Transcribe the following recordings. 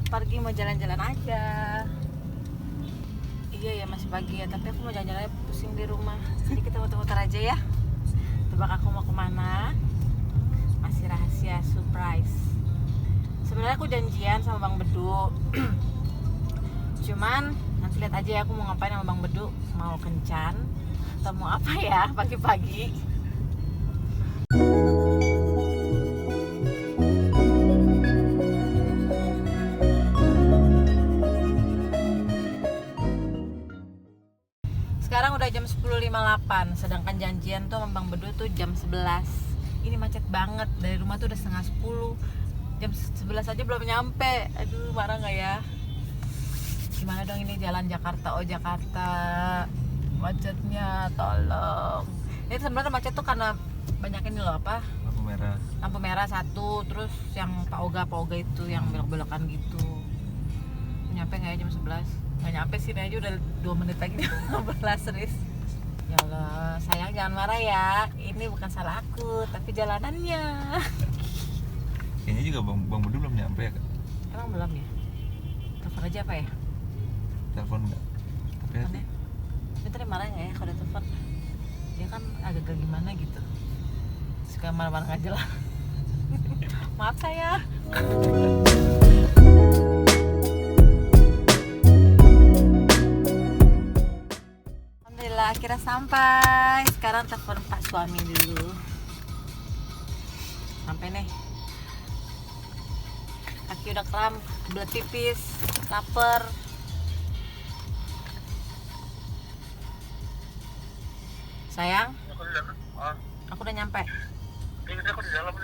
Pergi mau jalan-jalan aja. Iya ya masih pagi ya, tapi aku mau jalan-jalan pusing di rumah. Jadi kita muter-muter aja ya. Tebak aku mau kemana? Masih rahasia, surprise. Sebenarnya aku janjian sama Bang Bedu. Cuman nanti lihat aja ya aku mau ngapain sama Bang Bedu. Mau kencan atau mau apa ya pagi-pagi. Sekarang udah jam 10.58, sedangkan janjian tuh sama Bang Bedu tuh jam 11. Ini macet banget, dari rumah tuh udah setengah 10. Jam 11 aja belum nyampe. Aduh, marah nggak ya? Gimana dong ini jalan Jakarta, oh Jakarta. Macetnya, tolong. Ini sebenarnya macet tuh karena banyak ini loh apa? Lampu merah satu, terus yang Pak Oga itu yang belok-belokan gitu. Nyampe nggak ya jam 11? Nggak nyampe sini aja udah 2 menit lagi 15 serius. Ya Allah, sayang jangan marah ya. Ini bukan salah aku, tapi jalanannya. Kayaknya juga Bang Bedu belum nyampe ya Kak? Emang belum ya? Telepon aja apa ya? Telepon enggak? Tapi Teleponnya. Tapi tadi marah nggak ya kalau udah telepon? Dia kan agak gimana gitu. Suka marah-marah nggak jelas. Maaf saya. Alhamdulillah akhirnya sampai. Sekarang telepon Pak suami dulu. Sampai nih. Kaki udah kram, belet pipis, lapar. Sayang, aku udah nyampe.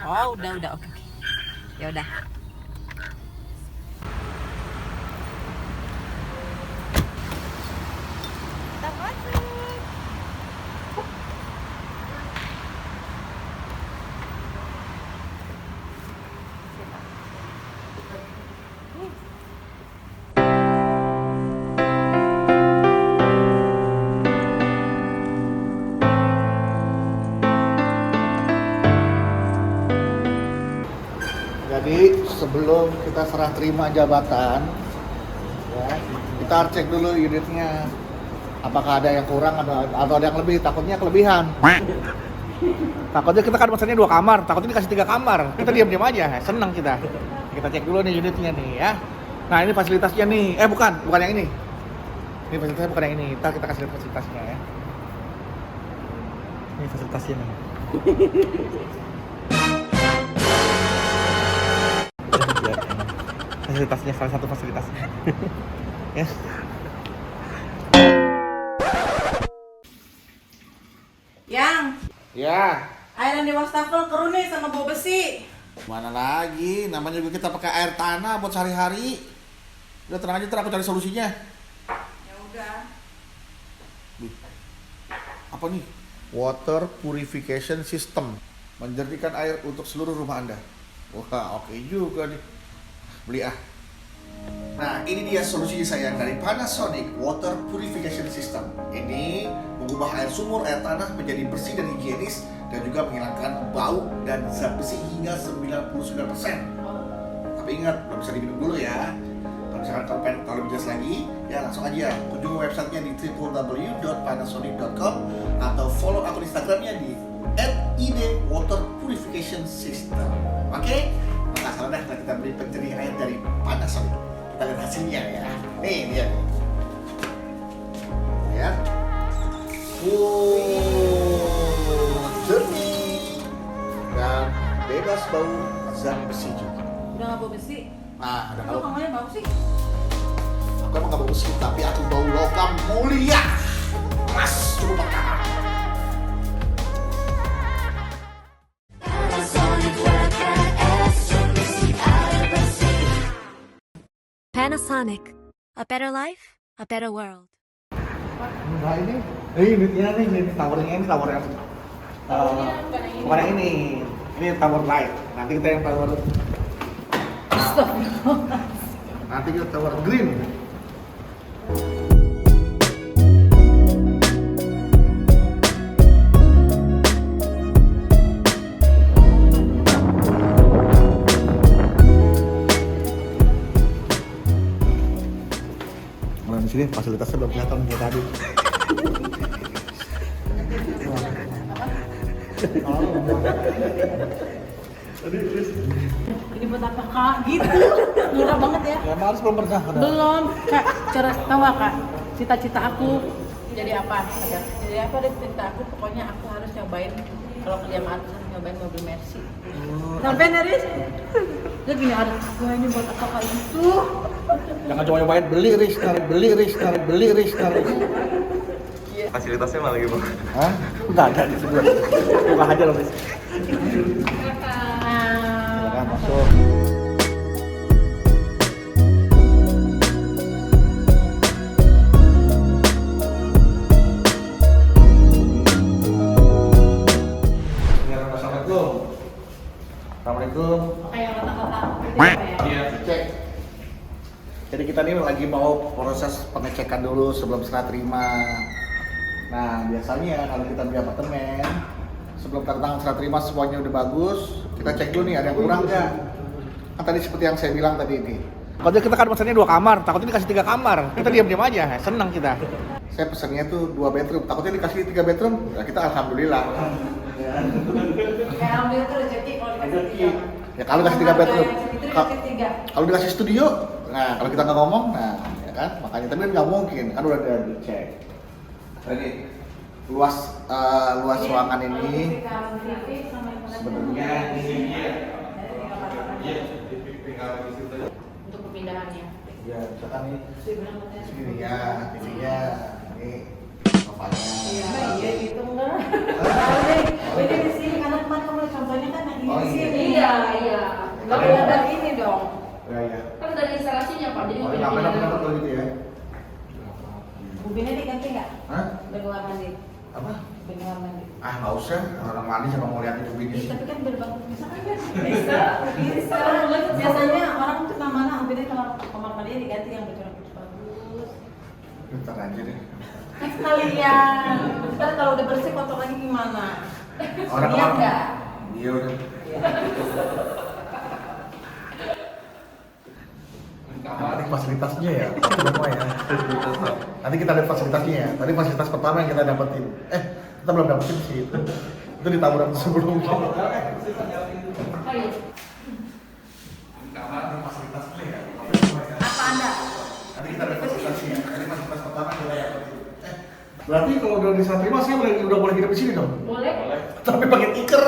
Oh, udah, oke. Ya udah. Kita masuk. Jadi sebelum kita serah terima jabatan, ya, kita harus cek dulu unitnya. Apakah ada yang kurang atau ada yang lebih? Takutnya kelebihan. Takutnya kita kan pesannya 2 kamar, takutnya dikasih 3 kamar. Kita diam-diam aja, senang kita. Kita cek dulu nih unitnya nih ya. Nah ini fasilitasnya nih, bukan yang ini. Ini fasilitasnya bukan yang ini. Kita kasih lihat fasilitasnya ya. Ini fasilitasnya nih. Fasilitasnya salah satu fasilitasnya. Ya. Yang Ya. airan di wastafel keruh nih sama bau besi. Mana lagi? Namanya juga kita pakai air tanah buat sehari-hari. Udah tenang aja, aku cari solusinya. Ya udah. Apa nih? Water Purification System. Menjernihkan air untuk seluruh rumah Anda. Wah, oke juga nih. Beli ah. Nah, ini dia solusi sayang dari Panasonic Water Purification System. Ini mengubah air sumur, air tanah menjadi bersih dan higienis dan juga menghilangkan bau dan zat besi hingga 99%. Tapi ingat, belum bisa diminum dulu ya. Kalau misalkan kalau pengen tahu lebih jelas lagi, ya langsung aja kunjungi websitenya di www.panasonic.com atau follow akun Instagramnya di @idwaterpurificationsystem. Oke? Nggak salah dah kalau kita beli penjernih air dari Panasonic. Kita lihat hasilnya ya. Nih dia. Lihat. Jernih dan bebas bau zat besi juga. Udah nggak bau besi? Nah, ada Kok bau. kamunya bau sih? Aku emang gak bau besi, tapi aku bau logam mulia. Mas, coba makan. Panasonic. A better life, a better world. Nah ini unitnya nih, ini towernya ini tower yang bukan yang ini tower light. Nanti kita yang tower. Nanti kita tower green. deh, fasilitasnya belum kelihatan kayak tadi. Ini buat apa kak? Gitu. Murah banget ya. Ya Mars belum pernah. Belum. Kak, cara tahu nggak, kak? Cita-cita aku jadi apa? Jadi apa deh cita aku? Pokoknya aku harus nyobain. Kalau kerja sama aku harus nyobain mobil Mercy. Sampai Neris. Dia gini, ada wah ini buat apa kak itu? Jangan cuma nyobain beli Riz, tarik beli Riz, tarik beli Riz, tarik. Fasilitasnya malah gimana? Hah? Enggak ada di sebelah. Buka aja loh Riz. Silakan masuk. Assalamualaikum. Assalamualaikum. Kayak kata-kata. Cek. Jadi kita nih lagi mau proses pengecekan dulu sebelum serah terima. Nah biasanya kalau kita beli apartemen, sebelum tanda tangan serah terima semuanya udah bagus, kita cek dulu nih ada yang kurang nggak. Kan tadi seperti yang saya bilang tadi ini. Kalau kita kan pesannya 2 kamar, takutnya dikasih 3 kamar. Kita diam-diam aja, senang kita. Saya pesannya tuh 2 bedroom, takutnya dikasih 3 bedroom, ya kita alhamdulillah. Kayak ambil itu rezeki kalau dikasih 3. Ya kalau dikasih 3 bedroom, Dikasih 3. kalau dikasih studio, nah kalau kita nggak ngomong, nah ya kan, makanya tapi kan nggak mungkin, kan udah dicek. Jadi luas ruangan ini sebenarnya untuk perpindahannya. ya misalkan nih segini ya, ininya, ini sofanya. Iya gitu enggak. Beda di sini karena kemarin kamu contohnya kan yang Oh, ini di iya. sini. Iya. Nggak Kalau beda. ada ini dong. Ya ya. Kan dari instalasinya Pak, jadi Oh, mau nggak pindah-pindah. benar kalau gitu ya. Bubinnya diganti nggak? Hah? Bergelar mandi. Apa? Bergelar mandi. Ah nggak usah, orang mandi sama mau lihat itu bini. Tapi kan berbangun bisa kan? Bisa. Biasanya orang tuh mana ambilnya kalau kamar mandinya diganti yang bercorak bagus. Bentar aja deh. Kan sekalian. Ntar kalau udah bersih kotor lagi gimana? Orang Iya orang. nggak? Iya udah. Nanti fasilitasnya ya, semua ya. Nanti kita lihat fasilitasnya ya. Tadi fasilitas pertama yang kita dapetin. Kita belum dapetin sih itu. Itu di taburan sebelumnya. Ayo. Fasilitasnya ya. Apa Anda? Nanti kita lihat fasilitasnya. Tadi fasilitas pertama yang kita dapetin. Berarti kalau udah bisa terima saya udah boleh hidup di sini dong. Boleh? Tapi pakai tiker.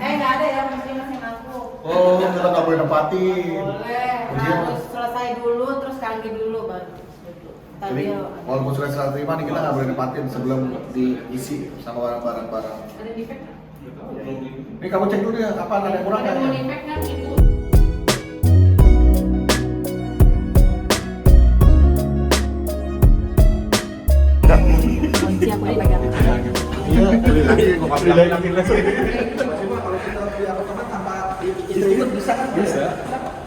Nggak ada ya, masing-masing aku. Oh, kita nggak boleh nempatin. Boleh. Ujian. Harus selesai dulu, terus kangen dulu baru. Jadi walaupun sudah serah terima nih kita nggak boleh nempatin sebelum diisi sama barang-barang. Ada defect nggak? Ini kamu cek dulu ya, kapan ada yang kurang Ada nggak? mau defect nggak gitu? Kunci aku yang pegang. Iya, beli lagi, gua nggak bilang lagi. Kalau kita beli apartemen tanpa istri itu bisa kan? Bisa.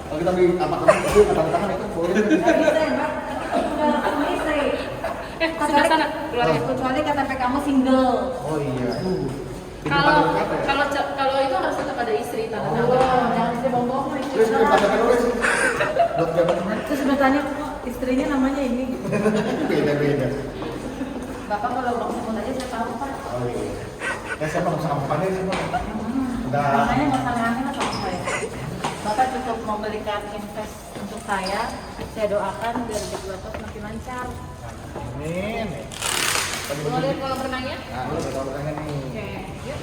Kalau kita beli apartemen itu tanda tangan itu boleh. Nggak bisa ya, Mbak. Udah sama istri. Sebelah sana, keluar ya. Kecuali KTP kamu single. Oh iya. Kalau itu harus tetap ada istri tanda Oh, tangan. jangan istri bohong istri. Terus kita KTP dulu sih. Buat di apartemen. Terus bertanya, kok istrinya namanya ini? Beda-beda. Bapak kalau bang sebut aja saya tahu Pak. Oh iya. Ya saya mau sama pandai sih, Bang. Udah. Makanya nggak usah aneh sama saya. Bapak cukup memberikan invest untuk saya doakan biar rezeki Bapak semakin lancar. Amin. Mau lihat kolam renangnya? Nah, lu udah tahu kan nih. Oke, yuk.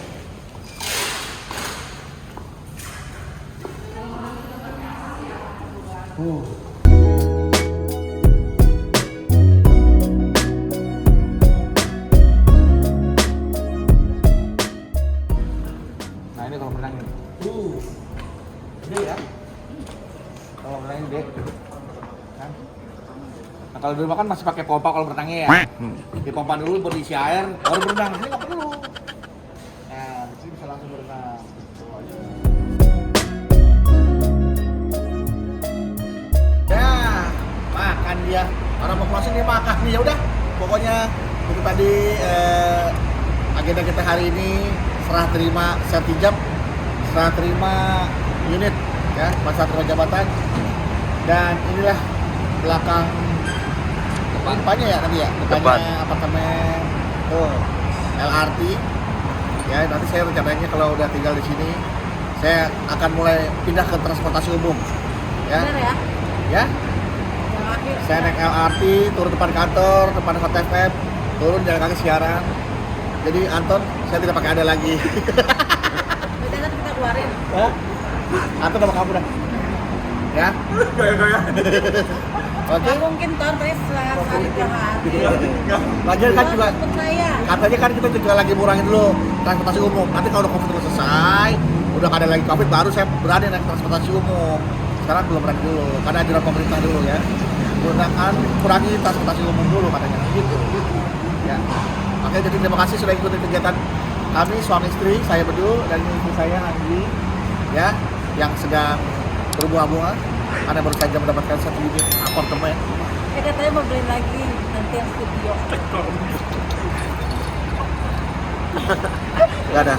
Nah ini kolam renang ini. Gede ya. Kolam renang gede. Kan? Nah kalau dulu kan masih pakai pompa kolam renangnya ya. Dipompa dulu baru isi air, baru berenang. Ini nggak perlu. Nah di sini bisa langsung berenang. Ya makan dia. Orang mau closing dia makan nih ya udah. Pokoknya itu tadi agenda kita hari ini serah terima sertijab, serah terima unit ya masa terima jabatan, dan inilah belakang Depannya ya tadi ya, Depan. apartemen tuh LRT. Ya nanti saya rencananya kalau udah tinggal di sini, saya akan mulai pindah ke transportasi umum. Ya, Bener ya? ya. Yang akhir. Saya naik LRT, turun depan kantor, depan Hot FM, turun jalan kaki siaran. Jadi Anton, saya tidak pakai ada lagi. Berarti kan kita keluarin. Hah? Anton sama kamu dah. Ya. Oke. Nggak mungkin tahun tadi sehari 2 hari. Lagian kan juga Ikut saya. katanya kan kita juga lagi ngurangin dulu transportasi umum. Nanti kalau udah COVID udah selesai, udah ada lagi COVID baru saya berani naik transportasi umum. Sekarang belum berani dulu, karena anjuran pemerintah dulu ya. Gunakan kurangi transportasi umum dulu katanya gitu. Ya. Oke, jadi terima kasih sudah ikutin kegiatan kami suami istri, saya Bedul dan ini istri saya Anggi ya, yang sedang berbunga-bunga karena baru saja mendapatkan 1 unit apartemen. Katanya mau beli lagi nanti yang studio. Gak ada.